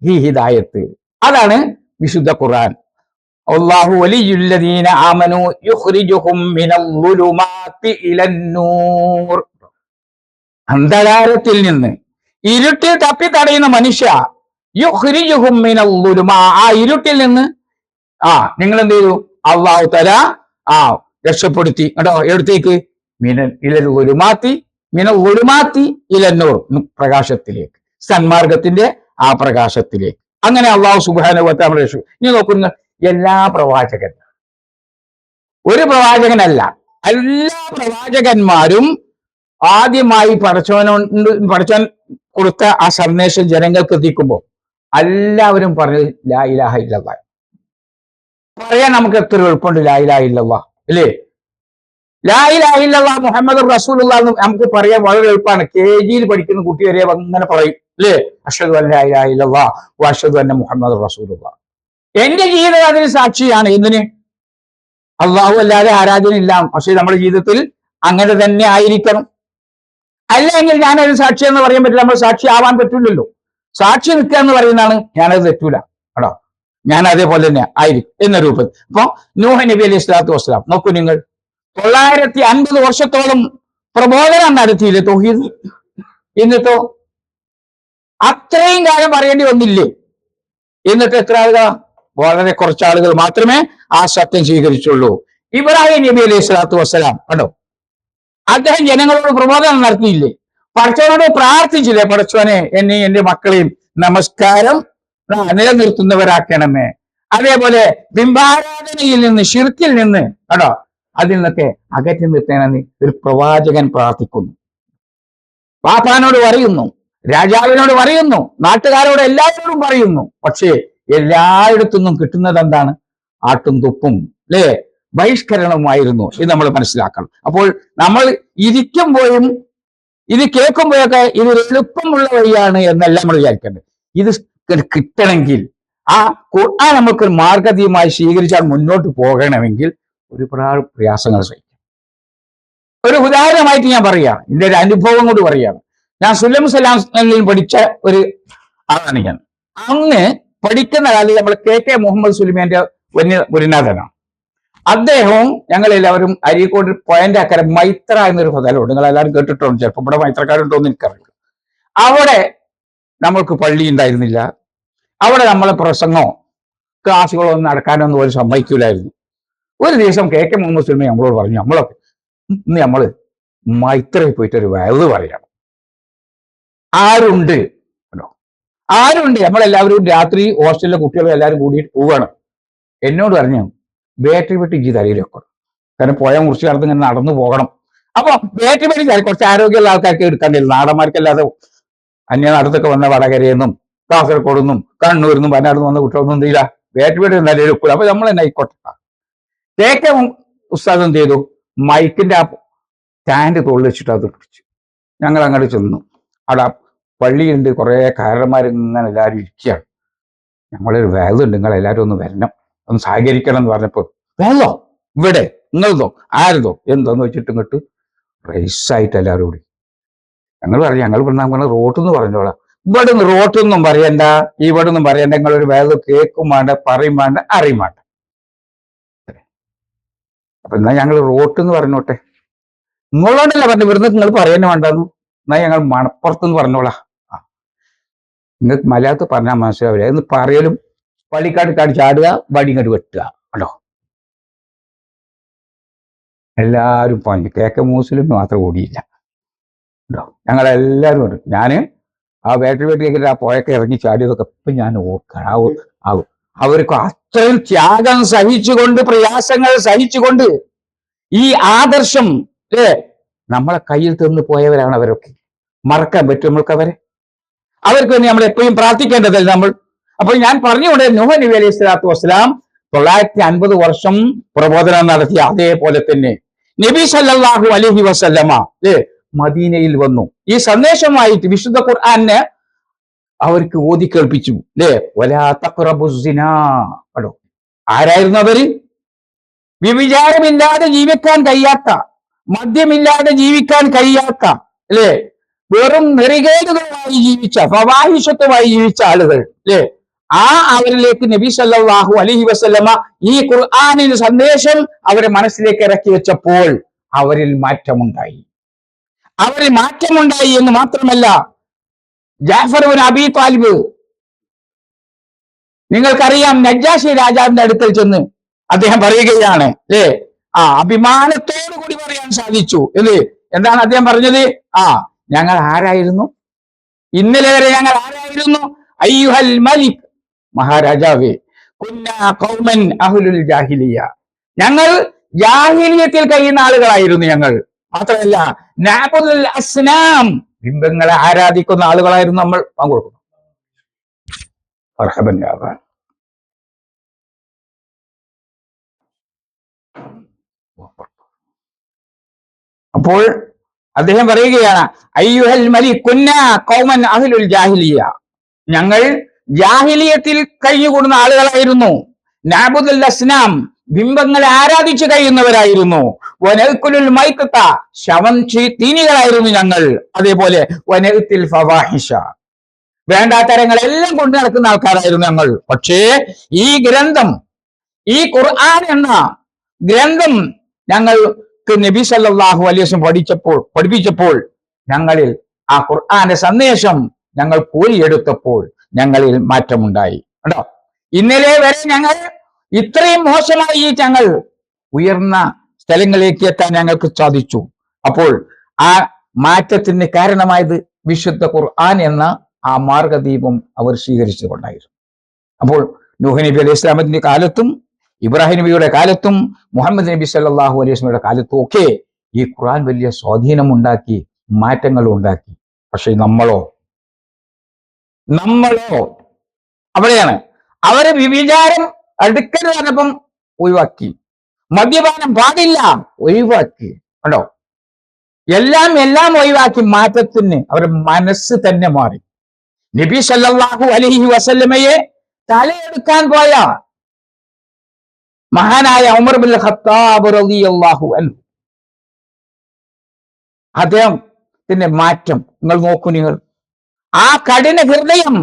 ഈ ഹിദായത്ത്. അതാണ് വിശുദ്ധ ഖുർആൻ. അല്ലാഹു വലിയുല്ലദീന ആമനു യുഖ്രിജുഹും മിനൽ-ളുലുമാത്തി ഇലൻ-നൂർ. അന്ധകാരത്തിൽ നിന്ന് ഇരുട്ടിൽ തപ്പി തടയുന്ന മനുഷ്യ, യുഖ്രിജുഹും മിനൽ-ളുലുമാ, ആ ഇരുട്ടിൽ നിന്ന് നിങ്ങൾ എന്ത് ചെയ്തു? അല്ലാഹു തആല രക്ഷപ്പെടുത്തി കേട്ടോ. എവിടത്തേക്ക്? മിനൽ-ളുലുമാത്തി ഇലൻ-നൂർ, പ്രകാശത്തിലേക്ക്, സന്മാർഗത്തിന്റെ ആ പ്രകാശത്തിലേക്ക്. അങ്ങനെ അല്ലാഹു സുബ്ഹാനഹു വ തആല രക്ഷ. ഇനി നോക്കുന്ന എല്ലാ പ്രവാചകൻ, ഒരു പ്രവാചകനല്ല, എല്ലാ പ്രവാചകന്മാരും ആദ്യമായി പടച്ചവൻ കൊടുത്ത ആ സന്ദേശം ജനങ്ങൾക്ക് എത്തിക്കുമ്പോൾ എല്ലാവരും പറഞ്ഞത് ലാ ഇലാഹ ഇല്ലല്ലാഹ്. പറയാൻ നമുക്ക് എത്ര എളുപ്പമുണ്ട് ലാ ഇലാഹ ഇല്ലല്ലാഹ്, അല്ലേ? ലാ ഇലാഹ ഇല്ലല്ലാഹ് മുഹമ്മദുർ റസൂലുള്ളാഹ് എന്ന് നമുക്ക് പറയാൻ വളരെ എളുപ്പമാണ്. KG പഠിക്കുന്ന കുട്ടി വരെ അങ്ങനെ പറയും, അല്ലേ? അഷ്ഹദു അൻ ലാ ഇലാഹ ഇല്ലല്ലാഹ് വ അഷ്ഹദു അന്ന മുഹമ്മദുർ റസൂലുള്ളാഹ്. എന്റെ ജീവിതം അതിന് സാക്ഷിയാണ്. എന്തിന്? അള്ളാഹു അല്ലാതെ ആരാധനയില്ല. പക്ഷെ നമ്മുടെ ജീവിതത്തിൽ അങ്ങനെ തന്നെ ആയിരിക്കണം. അല്ലെങ്കിൽ ഞാനൊരു സാക്ഷി എന്ന് പറയാൻ പറ്റില്ല, നമ്മൾ സാക്ഷി ആവാൻ പറ്റില്ലല്ലോ. സാക്ഷി നിൽക്കുക എന്ന് പറയുന്നതാണ്, ഞാനത് തെറ്റൂല കേട്ടോ, ഞാൻ അതേപോലെ തന്നെ ആയിരിക്കും എന്ന രൂപത്തിൽ. അപ്പൊ നൂഹ് നബി അലൈഹി സ്വലാത്തു വസ്സലാം നോക്കൂ നിങ്ങൾ, 950 വർഷത്തോളം പ്രബോധനം നടത്തിയില്ലേ തൗഹീദ്. എന്നിട്ടോ അത്രയും കാലം പറയേണ്ടി വന്നില്ലേ? എന്നിട്ട് എത്ര ആളുകളാ? വളരെ കുറച്ച് ആളുകൾ മാത്രമേ ആ സത്യം സ്വീകരിച്ചുള്ളൂ. ഇബ്രാഹിം നബി അലൈഹി സ്വലാത്തു വസ്സലാം കണ്ടോ, അദ്ദേഹം ജനങ്ങളോട് പ്രബോധനം നടത്തിയില്ലേ? പടച്ചവനോട് പ്രാർത്ഥിച്ചില്ലേ? പടച്ചവനെ എന്നെയും എന്റെ മക്കളെയും നമസ്കാരം നിലനിർത്തുന്നവരാക്കണമേ. അതേപോലെ ബിംബാരാധനയിൽ നിന്ന്, ശിർക്കിൽ നിന്ന് കേട്ടോ, അതിൽ നിന്നൊക്കെ അകറ്റി നിർത്തണമെന്ന് ഒരു പ്രവാചകൻ പ്രാർത്ഥിക്കുന്നു. പാപ്പാനോട് പറയുന്നു, രാജാവിനോട് പറയുന്നു, നാട്ടുകാരോട് എല്ലാവരോടും പറയുന്നു. പക്ഷേ എല്ലായിടത്തുനിന്നും കിട്ടുന്നത് എന്താണ്? ആട്ടും തുപ്പും, അല്ലേ? ബഹിഷ്കരണമായിരുന്നു. ഇത് നമ്മൾ മനസ്സിലാക്കണം. അപ്പോൾ നമ്മൾ ഇരിക്കുമ്പോഴും ഇത് കേൾക്കുമ്പോഴൊക്കെ ഇത് എളുപ്പമുള്ള വഴിയാണ് എന്നല്ല നമ്മൾ വിചാരിക്കേണ്ടത്. ഇത് കിട്ടണമെങ്കിൽ ആ ഖുർആൻ നമുക്കൊരു മാർഗതീയമായി സ്വീകരിച്ചാൽ മുന്നോട്ട് പോകണമെങ്കിൽ ഒരുപാട് പ്രയാസങ്ങൾ സഹിക്കും. ഒരു ഉദാഹരണമായിട്ട് ഞാൻ പറയുകയാണ്, എൻ്റെ ഒരു അനുഭവം കൊണ്ട് പറയുകയാണ്. ഞാൻ സുലൈം സലാമിൽ പഠിച്ച ഒരു ആളാണ് ഞാൻ. അന്ന് പഠിക്കുന്ന കാലത്ത് നമ്മൾ KK മുഹമ്മദ് സുലൈമാന്റെ ഗുരുനാഥനാണ്. അദ്ദേഹവും ഞങ്ങളെല്ലാവരും അരീക്കോട് പോയിന്റ് അക്കരെ മൈത്ര എന്നൊരു സ്ഥലമുണ്ട്, നിങ്ങൾ എല്ലാവരും കേട്ടിട്ടുണ്ട് ചിലപ്പോൾ. ഇവിടെ മൈത്രക്കാരുണ്ടോ എന്ന് എനിക്കറിയില്ല. അവിടെ നമ്മൾക്ക് പള്ളി ഉണ്ടായിരുന്നില്ല. അവിടെ നമ്മളെ പ്രസംഗമോ ക്ലാസ്സുകളോ ഒന്നും നടക്കാനൊന്നും ഒരു സമ്മതിക്കൂലായിരുന്നു. ഒരു ദിവസം KK മുഹമ്മദ് സുലൈമാൻ നമ്മളോട് പറഞ്ഞു, നമ്മളൊക്കെ ഇന്ന് നമ്മള് മൈത്രയിൽ പോയിട്ടൊരു വയത് പറയണം. ആരുണ്ട് നമ്മളെല്ലാവരും രാത്രി ഹോസ്റ്റലിലെ കുട്ടികളും എല്ലാവരും കൂടിയിട്ട് പോവുകയാണ്. എന്നോട് പറഞ്ഞു, ബാറ്ററി പെട്ടി ഈ തലയിൽ വെക്കണം, കാരണം പോയാൽ മുറിച്ച് കടന്ന് ഇങ്ങനെ നടന്നു പോകണം. അപ്പൊ ബാറ്ററി പെട്ടി കുറച്ച് ആരോഗ്യമുള്ള ആൾക്കാർക്ക് എടുക്കേണ്ടില്ല, നാടന്മാർക്കല്ലാതെ അന്യനാടത്തൊക്കെ വന്ന വടകരയെന്നും കാസർഗോഡ് നിന്നും കണ്ണൂരിൽ നിന്നും വയനാട് വന്ന കുട്ടികളൊന്നും എന്തില്ല, ബാറ്ററി പെട്ടി നിലയിൽ വെക്കൂല. അപ്പൊ നമ്മൾ തന്നെ ആയിക്കോട്ടെ. KK ഉസ്താദ് എന്ത് ചെയ്തു? മൈക്കിന്റെ ആ സ്റ്റാൻഡ് തോളിൽ വെച്ചിട്ട് അത് പിടിച്ചു. ഞങ്ങൾ അങ്ങോട്ട് ചെന്നു. അവിടെ പള്ളിയുണ്ട്, കുറെ കാരന്മാരിങ്ങനെ എല്ലാവരും ഇരിക്കുകയാണ്. ഞങ്ങളൊരു വേദമുണ്ട്, നിങ്ങൾ എല്ലാവരും ഒന്ന് വരണം, ഒന്ന് സഹകരിക്കണം എന്ന് പറഞ്ഞപ്പോൾ, വേദോ ഇവിടെ നിങ്ങളതോ ആരതോ എന്തോന്ന് വെച്ചിട്ട് ഇങ്ങോട്ട് റൈസായിട്ട് എല്ലാവരും കൂടി ഞങ്ങൾ പറഞ്ഞു, ഞങ്ങൾ പറഞ്ഞ റോട്ടെന്ന് പറഞ്ഞോളാം. ഇവിടെ നിന്ന് റോട്ടൊന്നും പറയണ്ട, ഇവിടെ ഒന്നും പറയണ്ട, നിങ്ങളൊരു വേദം കേൾക്കും വേണ്ട, പറയും വേണ്ട, അറിയും വേണ്ട. അപ്പൊ എന്നാ ഞങ്ങൾ റോട്ടെന്ന് പറഞ്ഞോട്ടെ. നിങ്ങളോടല്ല പറഞ്ഞു, ഇവിടുന്ന് നിങ്ങൾ പറയുന്നേ വേണ്ടെന്നു. എന്നാ ഞങ്ങൾ മണപ്പുറത്തെന്ന് പറഞ്ഞോളാം. നിങ്ങൾക്ക് മലയാളത്ത് പറഞ്ഞാൽ മനസ്സിലാവില്ല എന്ന് പറയലും പള്ളിക്കാട് ചാടുക, വടി ഇങ്ങോട്ട് വെട്ടുക കേട്ടോ. എല്ലാവരും പറഞ്ഞു, KK മുസ്ലിം മാത്രം ഓടിയില്ല കേട്ടോ. ഞങ്ങളെല്ലാവരും ഉണ്ട്. ഞാൻ ആ ബാറ്ററി വെട്ടിയൊക്കെ ആ പോയൊക്കെ ഇറങ്ങി ചാടിയതൊക്കെ ഇപ്പം ഞാൻ ഓർക്കണം. അവർക്ക് അത്രയും ത്യാഗം സഹിച്ചുകൊണ്ട്, പ്രയാസങ്ങൾ സഹിച്ചുകൊണ്ട് ഈ ആദർശം നമ്മളെ കയ്യിൽ തന്നു പോയവരാണ് അവരൊക്കെ. മറക്കാൻ പറ്റും നമ്മൾക്ക് അവരെ? അവർക്ക് വേണ്ടി നമ്മൾ എപ്പോഴും പ്രാർത്ഥിക്കേണ്ടതല്ല നമ്മൾ. അപ്പോൾ ഞാൻ പറഞ്ഞുകൊണ്ട് നൂഹ് നബി അലൈഹി സ്വലാത്തു വസ്സലാം 950 വർഷം പ്രബോധനം നടത്തിയ അതേപോലെ തന്നെ നബി സല്ലല്ലാഹു അലൈഹി വസല്ലമ മദീനയിൽ വന്നു. ഈ സന്ദേശമായിട്ട് വിശുദ്ധ ഖുർആനെ അവർക്ക് ഓതി കേൾപ്പിച്ചു. അല്ലേ? വലാ തഖ്റബുസ്സിനാ. കേട്ടോ, ആരായിരുന്നു അവര്? വ്യഭിചാരമില്ലാതെ ജീവിക്കാൻ കഴിയാത്ത, മദ്യമില്ലാതെ ജീവിക്കാൻ കഴിയാത്ത, അല്ലേ, വെറും നെറികേടുകളുമായി ജീവിച്ച, ഫവാഹിഷത്തുമായി ജീവിച്ച ആളുകൾ, അല്ലേ, അവരിലേക്ക് നബി സല്ലല്ലാഹു അലൈഹി വസല്ലമ ഈ ഖുർആനിന്റെ സന്ദേശം അവരെ മനസ്സിലേക്ക് ഇറക്കി വെച്ചപ്പോൾ അവരിൽ മാറ്റമുണ്ടായി. എന്ന് മാത്രമല്ല, ജാഫർ ഇബ്നു അബീ താലിബ്, നിങ്ങൾക്കറിയാം, നജ്ജാശി രാജാവിന്റെ അടുക്കൽ ചെന്ന് അദ്ദേഹം പറയുകയാണ്, അല്ലേ, അഭിമാനത്തോടു കൂടി പറയാൻ സാധിച്ചു. അല്ലേ? എന്താണ് അദ്ദേഹം പറഞ്ഞത്? ഞങ്ങൾ ആരായിരുന്നു? ഇന്നലെ വരെ ഞങ്ങൾ ആരായിരുന്നു? അയ്യുഹൽ മലിക്, മഹാരാജാവേ, കുന്നാ ഖൗമൻ അഹ്ലുൽ ജാഹിലിയ, ഞങ്ങൾ ജാഹിലിയത്തിൽ കഴിയുന്ന ആളുകളായിരുന്നു. ഞങ്ങൾ മാത്രമല്ല, നഅബുദുൽ അസ്നാം, ബിംബങ്ങളെ ആരാധിക്കുന്ന ആളുകളായിരുന്നു നമ്മൾ. പങ്കുകൊടുക്കുന്നു. അപ്പോൾ അദ്ദേഹം പറയുകയാണ്, അയ്യുഹൽ മലിക് കുന്നാ ഖൗമൻ അഹ്ലുൽ ജാഹിലിയ, ഞങ്ങൾ ജാഹിലിയത്തിൽ കഴിഞ്ഞുകൂടുന്ന ആളുകളായിരുന്നു. നഅബുദുൽ അസ്നാം, ബിംബങ്ങളെ ആരാധിച്ചു കഴിയുന്നവരായിരുന്നു. വനഅ്കുലുൽ മൈത്തത, ശവം തീനികളായിരുന്നു ഞങ്ങൾ. അതേപോലെ വനഅ്തിൽ ഫവാഹിഷ, വേണ്ടാത്തരങ്ങളെല്ലാം കൊണ്ട് നടക്കുന്ന ആൾക്കാരായിരുന്നു ഞങ്ങൾ. പക്ഷേ ഈ ഗ്രന്ഥം, ഈ ഖുർആൻ എന്ന ഗ്രന്ഥം ഞങ്ങൾക്ക് നബി സല്ലല്ലാഹു അലൈഹി വസല്ലം പഠിപ്പിച്ചപ്പോൾ ഞങ്ങളിൽ ആ ഖുർആന്റെ സന്ദേശം ഞങ്ങൾ കോരിയെടുത്തപ്പോൾ ഞങ്ങളിൽ മാറ്റമുണ്ടായി. കേട്ടോ, ഇന്നലെ വരെ ഞങ്ങൾ ഇത്രയും മോശമായി ഞങ്ങൾ ഉയർന്ന സ്ഥലങ്ങളിലേക്ക് എത്താൻ ഞങ്ങൾക്ക് സാധിച്ചു. അപ്പോൾ ആ മാറ്റത്തിന് കാരണമായത് വിശുദ്ധ ഖുർആൻ എന്ന ആ മാർഗദീപം അവർ സ്വീകരിച്ചുകൊണ്ടായിരുന്നു. അപ്പോൾ നൂഹ് നബി അലൈഹി ഇസ്ലാമത്തിന്റെ കാലത്തും ഇബ്രാഹിം നബിയുടെ കാലത്തും മുഹമ്മദ് നബി സല്ലല്ലാഹു അലൈഹി വസല്ലമയുടെ കാലത്തും ഒക്കെ ഈ ഖുർആൻ വലിയ സ്വാധീനം ഉണ്ടാക്കി, മാറ്റങ്ങൾ ഉണ്ടാക്കി. പക്ഷെ നമ്മളോ അവിടെയാണ്. അവരെ വ്യഭിചാരം അടുക്കൽ പറഞ്ഞപ്പം ഒഴിവാക്കി, മദ്യപാനം പാടില്ല ഒഴിവാക്കി. കണ്ടോ, എല്ലാം ഒഴിവാക്കി. മാറ്റത്തിന് അവരുടെ മനസ്സ് തന്നെ മാറി. നബി സല്ലല്ലാഹു അലൈഹി വസല്ലമയെ തലയെടുക്കാൻ പോയ മഹാനായ ഉമർ ഇബ്നുൽ ഖത്താബ് റളിയല്ലാഹു അൻഹു, അദ്ദേഹത്തിന്റെ മാറ്റം നിങ്ങൾ നോക്കൂ. നിങ്ങൾ ആ കഠിന ഹൃദയം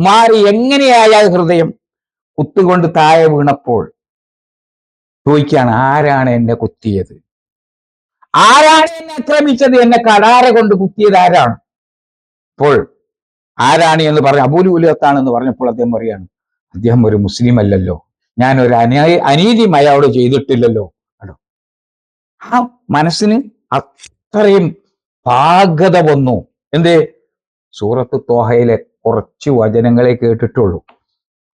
മാറി. എങ്ങനെയായ ഹൃദയം? കുത്തുകൊണ്ട് താഴെ വീണപ്പോൾ ചോദിക്കുകയാണ്, ആരാണ് എന്നെ കുത്തിയത്? ആരാണ് എന്നെ ആക്രമിച്ചത്? എന്നെ കടാര കൊണ്ട് കുത്തിയത് ആരാണ്? അപ്പോൾ ആരാണ് എന്ന് പറഞ്ഞ അബൂലുലത്താണെന്ന് പറഞ്ഞപ്പോൾ അദ്ദേഹം പറയാണ്, അദ്ദേഹം ഒരു മുസ്ലിം അല്ലല്ലോ, ഞാൻ ഒരു അനീതിയും അയാളോട് ചെയ്തിട്ടില്ലല്ലോ. കേട്ടോ, ആ മനസ്സിന് അത്രയും പാകത വന്നു. എന്തേ? സൂറത്ത് ത്വാഹയിലെ കുറച്ച് വചനങ്ങളെ കേട്ടിട്ടുള്ളൂ.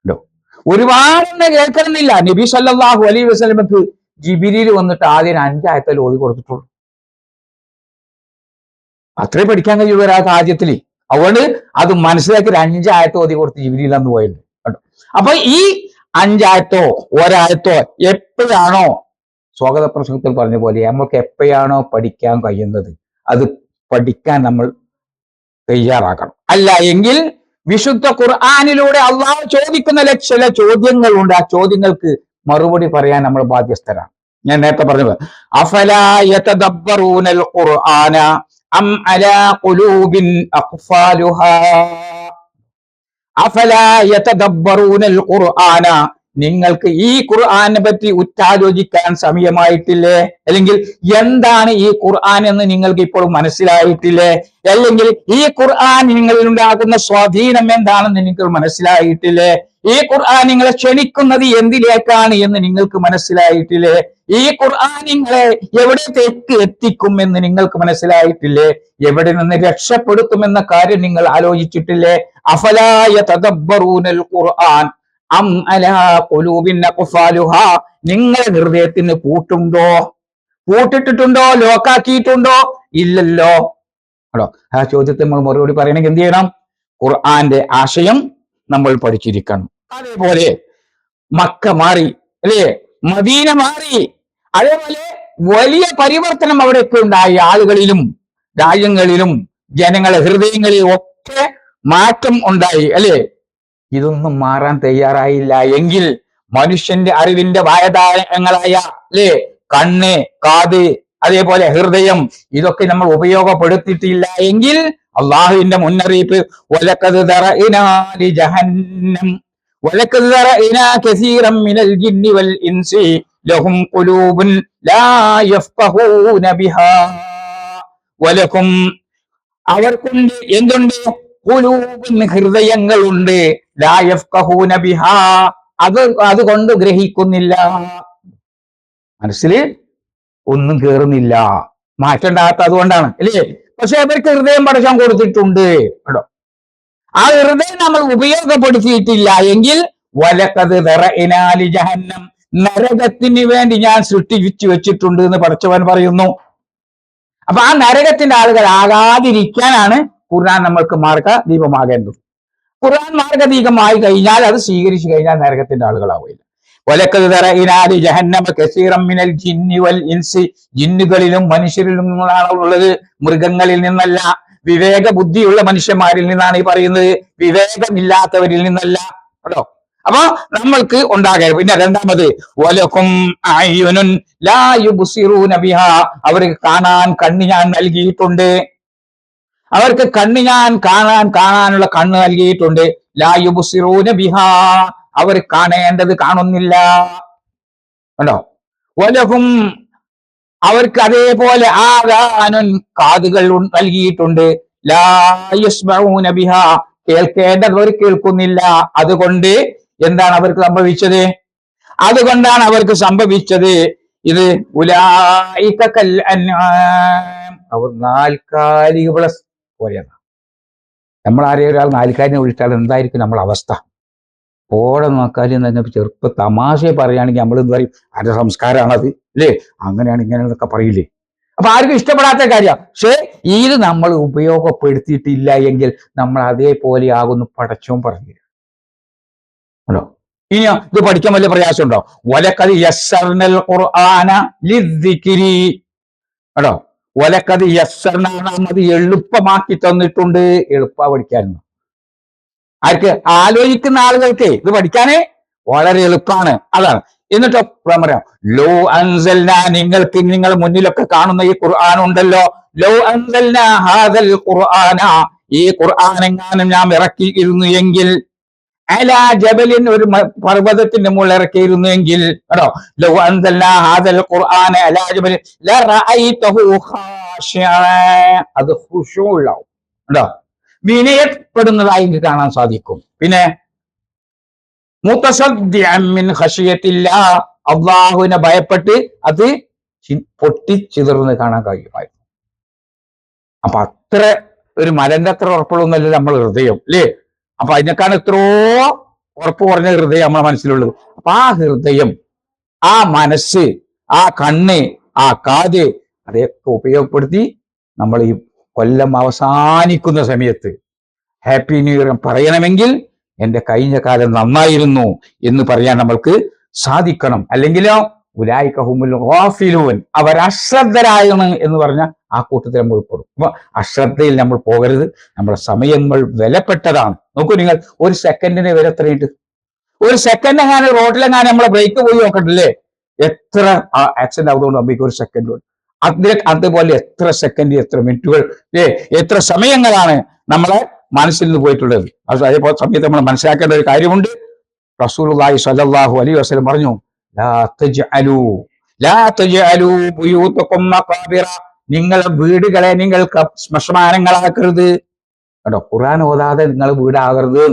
കേട്ടോ, ഒരുപാടൊന്നും കേൾക്കണമെന്നില്ല. നബി സല്ലല്ലാഹു അലൈഹി വസല്ലമക്ക് ജിബ്രീൽ വന്നിട്ട് ആദ്യം 5 ആയത്തിൽ ഓതി കൊടുത്തിട്ടുള്ളൂ. അത്രേ പഠിക്കാൻ കഴിയുള്ളൂ ഒരാൾക്ക് ആദ്യത്തിൽ. അതുകൊണ്ട് അത് മനസ്സിലാക്കി ഒരു 5 ആയത്ത് ഓതി കൊടുത്ത് ജിബ്രീൽ അന്ന് പോയത്. കേട്ടോ, അപ്പൊ ഈ 5 ആയത്തോ ഒരായത്തോ എപ്പോഴാണോ, സ്വാഗത പ്രസംഗത്തിൽ പറഞ്ഞ പോലെ, നമുക്ക് എപ്പോഴാണോ പഠിക്കാൻ കഴിയുന്നത് അത് പഠിക്കാൻ നമ്മൾ തയ്യാറാക്കണം. അല്ല എങ്കിൽ വിശുദ്ധ ഖുർആനിലൂടെ അള്ളാഹു ചോദിക്കുന്ന ചില ചോദ്യങ്ങളുണ്ട്. ആ ചോദ്യങ്ങൾക്ക് മറുപടി പറയാൻ നമ്മൾ ബാധ്യസ്ഥരാണ്. ഞാൻ നേരത്തെ പറഞ്ഞത്, അഫലാ യതദബ്ബറൂനൽ ഖുർആന അം അലാ ഖുലൂബിൻ അഖ്ഫാലുഹാ, അഫലാ യതദബ്ബറൂനൽ ഖുർആന, നിങ്ങൾക്ക് ഈ ഖുർആനെ പറ്റി ഉറ്റാലോചിക്കാൻ സമയമായിട്ടില്ലേ? അല്ലെങ്കിൽ എന്താണ് ഈ ഖുർആൻ എന്ന് നിങ്ങൾക്ക് ഇപ്പോൾ മനസ്സിലായിട്ടില്ലേ? അല്ലെങ്കിൽ ഈ ഖുർആൻ നിങ്ങളിൽ ഉണ്ടാകുന്ന സ്വാധീനം എന്താണെന്ന് നിങ്ങൾക്ക് മനസ്സിലായിട്ടില്ലേ? ഈ ഖുർആൻ നിങ്ങളെ ക്ഷണിക്കുന്നത് എന്തിലേക്കാണ് എന്ന് നിങ്ങൾക്ക് മനസ്സിലായിട്ടില്ലേ? ഈ ഖുർആൻ നിങ്ങളെ എവിടത്തേക്ക് എത്തിക്കും എന്ന് നിങ്ങൾക്ക് മനസ്സിലായിട്ടില്ലേ? എവിടെ നിന്ന് രക്ഷപ്പെടുത്തുമെന്ന കാര്യം നിങ്ങൾ ആലോചിച്ചിട്ടില്ലേ? അഫലാ യതദബ്ബറൂനൽ ഖുർആൻ അം അലാ ഖുലൂബിൻ അഖ്ഫാലുഹാ, നിങ്ങളുടെ ഹൃദയത്തിന് പൂട്ടിട്ടിട്ടുണ്ടോ? ലോക്കാക്കിയിട്ടുണ്ടോ? ഇല്ലല്ലോ. കേട്ടോ, ആ ചോദ്യത്തിന് നമ്മൾ മറുപടി പറയണമെങ്കിൽ എന്ത് ചെയ്യണം? ഖുർആന്റെ ആശയം നമ്മൾ പഠിച്ചിരിക്കണം. അതേപോലെ മക്ക മാറി, അല്ലേ, മദീന മാറി. അതേപോലെ വലിയ പരിവർത്തനം അവിടെയൊക്കെ ഉണ്ടായി, ആളുകളിലും രാജ്യങ്ങളിലും ജനങ്ങളെ ഹൃദയങ്ങളിലും ഒക്കെ മാറ്റം ഉണ്ടായി അല്ലേ? ഇതൊന്നും മാറാൻ തയ്യാറായില്ല എങ്കിൽ മനുഷ്യന്റെ അറിവിന്റെ വായതാരങ്ങളായ അല്ലേ കണ്ണ്, കാത്, അതേപോലെ ഹൃദയം, ഇതൊക്കെ നമ്മൾ ഉപയോഗപ്പെടുത്തിയിട്ടില്ല എങ്കിൽ അള്ളാഹുവിന്റെ മുന്നറിയിപ്പ് വലഖദ് ദറഇനാ ലി ജഹന്നം വലഖദ് ദറഇനാ കസീറൻ മിനൽ ജിന്നി വൽ ഇൻസി ലഹും ഖുലൂബുൻ ലാ യഫ്ഖഹൂന ബിഹാ വലഹും അവർക്കുണ്ട് എന്തുണ്ട്? ഖുലൂബുൻ ഹൃദയങ്ങളുണ്ട്, ലാ യഫ്ഖഹൂന ബിഹാ അതുകൊണ്ട് ഗ്രഹിക്കുന്നില്ല, മനസ്സിൽ ഒന്നും കേറുന്നില്ല, മാറ്റണ്ടാത്ത അതുകൊണ്ടാണ് അല്ലേ? പക്ഷെ അവർക്ക് ഹൃദയം പടച്ചാൻ കൊടുത്തിട്ടുണ്ട് കേട്ടോ. ആ ഹൃദയം നമ്മൾ ഉപയോഗപ്പെടുത്തിയിട്ടില്ല എങ്കിൽ വലഖദ് ദറഇനാ ലി ജഹന്നം നരകത്തിന് വേണ്ടി ഞാൻ സൃഷ്ടിച്ചു വെച്ചിട്ടുണ്ട് എന്ന് പടച്ചവൻ പറയുന്നു. അപ്പൊ ആ നരകത്തിന്റെ ആളുകൾ ആകാതിരിക്കാനാണ് ഖുർആൻ നമ്മൾക്ക് മാർഗദീപമാകേണ്ടത്. ഖുർആൻ മാർഗദീപമായി കഴിഞ്ഞാൽ അത് സ്വീകരിച്ചു കഴിഞ്ഞാൽ നരകത്തിന്റെ ആളുകളാവില്ല. വലഖദ് ദറഇനാ ലി ജഹന്നമ കസീറൻ മിനൽ ജിന്നി വൽ ഇൻസി, ജിന്നുകളിലും മനുഷ്യരിലും നിന്നാണ് ഉള്ളത്, മൃഗങ്ങളിൽ നിന്നല്ല. വിവേക ബുദ്ധിയുള്ള മനുഷ്യന്മാരിൽ നിന്നാണ് ഈ പറയുന്നത്, വിവേകമില്ലാത്തവരിൽ നിന്നല്ല കേട്ടോ. അപ്പൊ നമ്മൾക്ക് ഉണ്ടാകരുത്. പിന്നെ രണ്ടാമത് വലഹും അയ്യുനുൻ ലാ യുബ്സിറൂന ബിഹാ, അവർക്ക് കാണാൻ കണ്ണ് ഞാൻ നൽകിയിട്ടുണ്ട്, അവർക്ക് കാണാനുള്ള കണ്ണ് നൽകിയിട്ടുണ്ട്. ലാ യുബ്സിറൂന ബിഹാ, അവർ കാണേണ്ടത് കാണുന്നില്ല കണ്ടോ. വലഹും അവർക്ക് അതേപോലെ ആദാനുൻ കാതുകൾ നൽകിയിട്ടുണ്ട്. ലാ യസ്മഊന ബിഹാ, കേൾക്കേണ്ടത് അവർ കേൾക്കുന്നില്ല. അതുകൊണ്ട് എന്താണ് അവർക്ക് സംഭവിച്ചത്? അതുകൊണ്ടാണ് അവർക്ക് സംഭവിച്ചത് ഇത് ഉലൈക കൽ അൻആം, അവർ നാൽക്കാലികളെ പോലെയാണ്. നമ്മൾ ആരെയും ഒരാൾ നാൽക്കാലിനെ വിളിച്ചാൽ എന്തായിരിക്കും നമ്മളെ അവസ്ഥ? ഓടെ നോക്കാലി തന്നെ ചെറുപ്പ തമാശയെ പറയുകയാണെങ്കിൽ നമ്മൾ എന്ത് പറയും? ആരുടെ സംസ്കാരമാണത് അല്ലേ, അങ്ങനെയാണ് ഇങ്ങനെയൊക്കെ പറയില്ലേ. അപ്പൊ ആർക്കും ഇഷ്ടപ്പെടാത്ത കാര്യം. പക്ഷെ ഇത് നമ്മൾ ഉപയോഗപ്പെടുത്തിയിട്ടില്ല എങ്കിൽ നമ്മൾ അതേപോലെ ആകുന്നു പടച്ചോൻ പറഞ്ഞു കേട്ടോ. ഇനിയോ ഇത് പഠിക്കാൻ വലിയ പ്രയാസമുണ്ടോ? വലഖദ് യസ്സർനൽ ഖുർആന ലിദ്ദിക്രി കേട്ടോ. വലഖദ് യസ്സർന, നാം അത് എളുപ്പമാക്കി തന്നിട്ടുണ്ട്. എളുപ്പ പഠിക്കാനും ആർക്ക്? ആലോചിക്കുന്ന ആളുകൾക്ക് ഇത് പഠിക്കാനേ വളരെ എളുപ്പമാണ്. അതാണ്. എന്നിട്ടോ പറയാം ലോ അൻസൽനാ, നിങ്ങൾക്ക് നിങ്ങൾ മുന്നിലൊക്കെ കാണുന്ന ഈ ഖുർആൻ ഉണ്ടല്ലോ, ലോ അൻസൽനാ ഹാദൽ ഖുർആന, ഈ ഖുർആൻ എങ്ങാനും നാം ഇറക്കിയിരുന്നു എങ്കിൽ, അലാ ജബലിൻ, ഒരു പർവ്വതത്തിന്റെ മുകളിൽ ഇറക്കിയിരുന്നു എങ്കിൽ കേട്ടോ, ലോ അൻസൽനാ ഹാദൽ ഖുർആന അലാ ജബലിൻ ലറഅയ്തഹു ഖാശിഅൻ, അത് ഖുശൂഉള്ളാവും കേട്ടോ, വിനയപ്പെടുന്നതായി കാണാൻ സാധിക്കും. പിന്നെ മുതസദ്ദിഅൻ മിൻ ഖശിയത്തില്ലാഹ്, അല്ലാഹുവിനെ ഭയപ്പെട്ട് അത് പൊട്ടിച്ചിതറുന്നത് കാണാൻ കഴിയുമായിരുന്നു. അപ്പൊ അത്ര ഒരു മലന്റെ അത്ര ഉറപ്പുള്ളൊന്നല്ല നമ്മൾ ഹൃദയം അല്ലേ. അപ്പൊ അതിനേക്കാണ് എത്രയോ ഉറപ്പ് കുറഞ്ഞ ഹൃദയം നമ്മുടെ മനസ്സിലുള്ളത്. അപ്പൊ ആ ഹൃദയം, ആ മനസ്സ്, ആ കണ്ണ്, ആ കാത്, അതൊക്കെ ഉപയോഗപ്പെടുത്തി നമ്മൾ ഈ കൊല്ലം അവസാനിക്കുന്ന സമയത്ത് ഹാപ്പി ന്യൂ ഇയർ പറയണമെങ്കിൽ എൻ്റെ കഴിഞ്ഞ കാലം നന്നായിരുന്നു എന്ന് പറയാൻ നമ്മൾക്ക് സാധിക്കണം. അല്ലെങ്കിലോ ഉലൈക ഹുമുൽ ഗാഫിലൂൻ, അവർ അശ്രദ്ധരായാണ് എന്ന് പറഞ്ഞ ആ കൂട്ടത്തിൽ നമ്മൾ ഉൾപ്പെടും. അപ്പൊ അശ്രദ്ധയിൽ നമ്മൾ പോകരുത്. നമ്മുടെ സമയങ്ങൾ വിലപ്പെട്ടതാണ്. നോക്കൂ നിങ്ങൾ, ഒരു സെക്കൻഡിന് വില എത്രയുണ്ട്? ഒരു സെക്കൻഡ് എങ്ങാനും റോഡിലെങ്ങാനും നമ്മളെ ബ്രേക്ക് പോയി നോക്കണ്ടല്ലേ, എത്ര ആക്സിഡന്റ് ആവുന്നതുകൊണ്ട് നമുക്ക് ഒരു സെക്കൻഡ്. അതുപോലെ എത്ര സെക്കൻഡ്, എത്ര മിനിറ്റുകൾ, എത്ര സമയങ്ങളാണ് നമ്മളെ മനസ്സിൽ നിന്ന് പോയിട്ടുള്ളത്. അതേപോലെ സമയത്ത് നമ്മൾ മനസ്സിലാക്കേണ്ട ഒരു കാര്യമുണ്ട്. റസൂലുള്ളാഹി സ്വല്ലല്ലാഹു അലൈഹി വസല്ലം പറഞ്ഞു, ലാ തജ്അലൂ ബുയൂതകും മഖാബിറ, നിങ്ങളുടെ വീടുകളെ നിങ്ങൾ ശ്മശാനങ്ങളാക്കരുത് കേട്ടോ. ഖുർആൻ ഓതാതെ നിങ്ങൾ വീടാകരുത്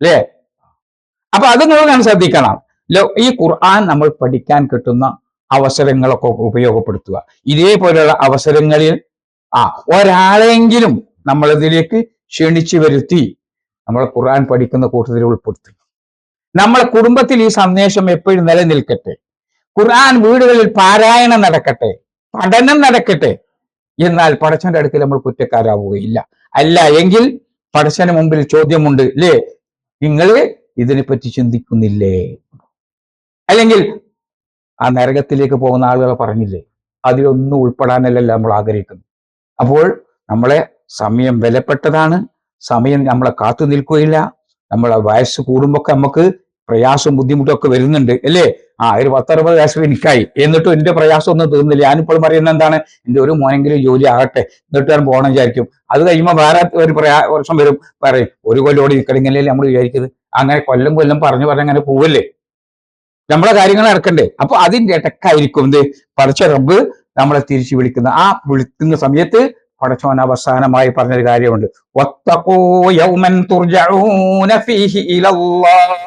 അല്ലേ. അപ്പൊ അത് നിങ്ങൾ ശ്രദ്ധിക്കണം. ഈ ഖുർആൻ നമ്മൾ പഠിക്കാൻ കിട്ടുന്ന അവസരങ്ങളൊക്കെ ഉപയോഗപ്പെടുത്തുക. ഇതേപോലെയുള്ള അവസരങ്ങളിൽ ഒരാളെങ്കിലും നമ്മളിതിലേക്ക് ക്ഷണിച്ചു വരുത്തി നമ്മൾ ഖുർആൻ പഠിക്കുന്ന കൂട്ടത്തിൽ ഉൾപ്പെടുത്തുക. നമ്മളെ കുടുംബത്തിൽ ഈ സന്ദേശം എപ്പോഴും നിലനിൽക്കട്ടെ. ഖുർആൻ വീടുകളിൽ പാരായണം നടക്കട്ടെ, പഠനം നടക്കട്ടെ. എന്നാൽ പടച്ചവന്റെ അടുക്കൽ നമ്മൾ കുറ്റക്കാരാവുകയില്ല. അല്ല എങ്കിൽ പടച്ചവന് മുമ്പിൽ ചോദ്യമുണ്ട് അല്ലേ, നിങ്ങൾ ഇതിനെപ്പറ്റി ചിന്തിക്കുന്നില്ലേ? അല്ലെങ്കിൽ ആ നരകത്തിലേക്ക് പോകുന്ന ആളുകളെ പറഞ്ഞില്ലേ, അതിലൊന്നും ഉൾപ്പെടാനല്ലല്ലോ നമ്മൾ ആഗ്രഹിക്കുന്നു. അപ്പോൾ നമ്മളെ സമയം വിലപ്പെട്ടതാണ്. സമയം നമ്മളെ കാത്തു നിൽക്കുകയില്ല. നമ്മളെ വയസ്സ് കൂടുമ്പോ നമുക്ക് പ്രയാസവും ബുദ്ധിമുട്ടും ഒക്കെ വരുന്നുണ്ട് അല്ലേ? ഒരു 10-60 വയസ്സ് എനിക്കായി, എന്നിട്ടും എന്റെ പ്രയാസം ഒന്നും തീർന്നില്ല. ഞാനിപ്പോൾ പറയുന്നത് എന്താണ്, എന്റെ ഒരു മോനെങ്കിലും ജോലി ആകട്ടെ, എന്നിട്ട് ഞാൻ പോകണം വിചാരിക്കും. അത് കഴിയുമ്പോൾ വേറെ ഒരു വർഷം വരും, പറയും ഒരു കൊല്ലോടി നിൽക്കണിങ്ങനെയല്ലേ നമ്മൾ വിചാരിക്കുന്നത്. അങ്ങനെ കൊല്ലം കൊല്ലം പറഞ്ഞു അങ്ങനെ പോവല്ലേ, നമ്മളെ കാര്യങ്ങൾ നടക്കണ്ടേ? അപ്പൊ അതിന്റെ ഇടക്കായിരിക്കും എന്ത്, പടച്ച റബ്ബ് നമ്മളെ തിരിച്ചു വിളിക്കുന്ന. ആ വിളിക്കുന്ന സമയത്ത് പടച്ചോൻ അവസാനമായി പറഞ്ഞൊരു കാര്യമുണ്ട്, വത്തഖൂ യൗമൻ തുർജഊന ഫീഹി ഇലല്ലാഹ്.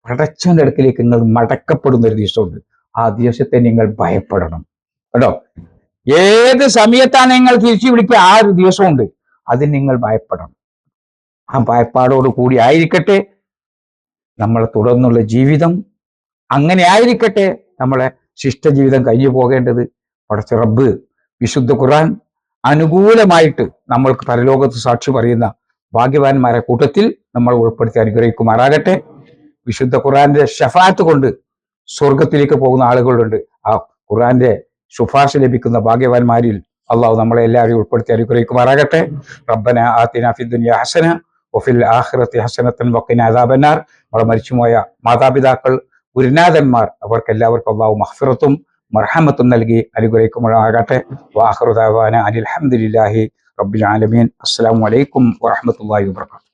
പടച്ചോന്റെ അടുക്കിലേക്ക് നിങ്ങൾ മടക്കപ്പെടുന്ന ഒരു ദിവസമുണ്ട്. ആ ദിവസത്തെ നിങ്ങൾ ഭയപ്പെടണം കേട്ടോ. ഏത് സമയത്താണ് നിങ്ങൾ തിരിച്ചു വിളിക്കുക, ആ ഒരു ദിവസമുണ്ട്, അതിന് നിങ്ങൾ ഭയപ്പെടണം. ആ ഭയപ്പാടോട് കൂടി ആയിരിക്കട്ടെ നമ്മളെ തുടർന്നുള്ള ജീവിതം, അങ്ങനെ ആയിരിക്കട്ടെ നമ്മളെ ശിഷ്ടജീവിതം കഴിഞ്ഞു പോകേണ്ടത്. പടച്ച റബ്ബ് വിശുദ്ധ ഖുർആൻ അനുകൂലമായിട്ട് നമ്മൾക്ക് പരലോകത്ത് സാക്ഷി പറയുന്ന ഭാഗ്യവാന്മാരെ കൂട്ടത്തിൽ നമ്മൾ ഉൾപ്പെടുത്തി അനുഗ്രഹിക്കുമാറാകട്ടെ. വിശുദ്ധ ഖുർആന്റെ ഷഫാത്ത് കൊണ്ട് സ്വർഗത്തിലേക്ക് പോകുന്ന ആളുകളുണ്ട്. ആ ഖുർആന്റെ ശുപാർശ ലഭിക്കുന്ന ഭാഗ്യവാന്മാരിൽ അള്ളാഹു നമ്മളെ എല്ലാവരെയും ഉൾപ്പെടുത്തി അനുഗ്രഹിക്കുമാറാകട്ടെ. റബ്ബന ആതിനാ ഫിദ്ദുനിയ ഹസന വഫിൽ ആഖിറതി ഹസനത്തൻ വഖിനാ അദാബന്നാർ. നമ്മളെ മരിച്ചുപോയ മാതാപിതാക്കൾ, ഗുരുനാഥന്മാർ, അവർക്ക് എല്ലാവർക്കും അള്ളാഹു മഗ്ഫിറത്തും മർഹമത്തും നൽകി അനുഗ്രഹിക്കുമാറാകട്ടെ. വആഖിറു ദഅവാന അനിൽ ഹംദുലില്ലാഹി റബ്ബിൽ ആലമീൻ. അസ്സലാമു അലൈക്കും വറഹ്മത്തുള്ളാഹി വബറകാതുഹു.